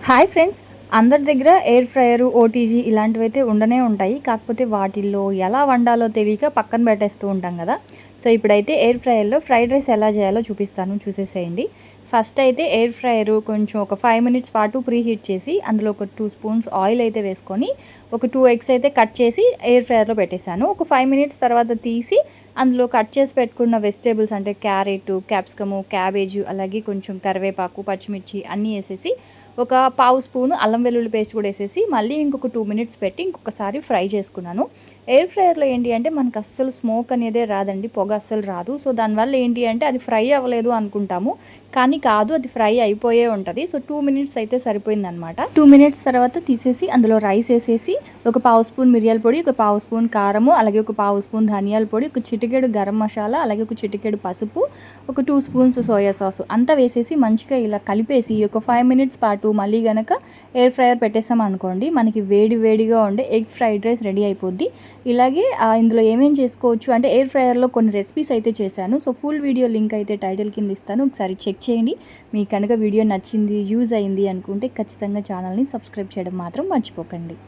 Hi friends, అందరి దగ్గర air fryer, OTG ఇలాంటివైతే ఉండనే ఉంటాయి. కాకపోతే వాటిల్లో ఎలా వండాలో తెలియక పక్కన పెట్టేస్తూ ఉంటాం కదా. సో ఇప్పుడైతే ఎయిర్ ఫ్రైయర్లో ఫ్రైడ్ రైస్ ఎలా చేయాలో చూపిస్తాను, చూసేసేయండి. ఫస్ట్ అయితే ఎయిర్ ఫ్రైయర్ కొంచెం ఒక 5 మినిట్స్ పాటు ప్రీ హీట్ చేసి అందులో ఒక 2 స్పూన్స్ ఆయిల్ అయితే వేసుకొని ఒక 2 ఎగ్స్ అయితే కట్ చేసి ఎయిర్ ఫ్రైయర్లో పెట్టేశాను. ఒక 5 మినిట్స్ తర్వాత తీసి అందులో కట్ చేసి పెట్టుకున్న వెజిటేబుల్స్ అంటే క్యారెట్, క్యాప్సికము, క్యాబేజు, అలాగే కొంచెం కరివేపాకు, పచ్చిమిర్చి అన్నీ వేసేసి ఒక పావు స్పూను అల్లం వెల్లుల్లి పేస్ట్ కూడా వేసేసి మళ్ళీ ఇంకొక 2 మినిట్స్ పెట్టి ఇంకొకసారి ఫ్రై చేసుకున్నాను. ఎయిర్ ఫ్రైయర్లో ఏంటి అంటే మనకు అస్సలు స్మోక్ అనేదే రాదండి, పొగ అస్సలు రాదు. సో దానివల్ల ఏంటి అంటే అది ఫ్రై అవ్వలేదు అనుకుంటాము, కానీ కాదు, అది ఫ్రై అయిపోయే ఉంటుంది. సో 2 మినిట్స్ అయితే సరిపోయిందనమాట. 2 మినిట్స్ తర్వాత తీసేసి అందులో రైస్ వేసేసి ఒక పావు స్పూన్ మిరియాల పొడి, ఒక పావు స్పూన్ కారము, అలాగే ఒక పావు స్పూన్ ధనియాల పొడి, ఒక చిటికెడు గరం మసాలా, అలాగే ఒక చిటికెడు పసుపు, ఒక 2 స్పూన్స్ సోయా సాస్ అంతా వేసేసి మంచిగా ఇలా కలిపేసి ఒక 5 మినిట్స్ పాటు మళ్ళీ గనక ఎయిర్ ఫ్రైయర్ పెట్టేసాం అనుకోండి, మనకి వేడిగా ఉండే ఎగ్ ఫ్రైడ్ రైస్ రెడీ అయిపోద్ది. ఇలాగే ఇందులో ఏమేం చేసుకోవచ్చు అంటే ఎయిర్ ఫ్రైయర్లో కొన్ని రెసిపీస్ అయితే చేశాను. సో ఫుల్ వీడియో లింక్ అయితే టైటిల్ కింద ఇస్తాను, ఒకసారి చెక్ చేయండి. మీకు కనుక వీడియో నచ్చింది, యూజ్ అయింది అనుకుంటే ఖచ్చితంగా ఛానల్ని సబ్స్క్రైబ్ చేయడం మాత్రం మర్చిపోకండి.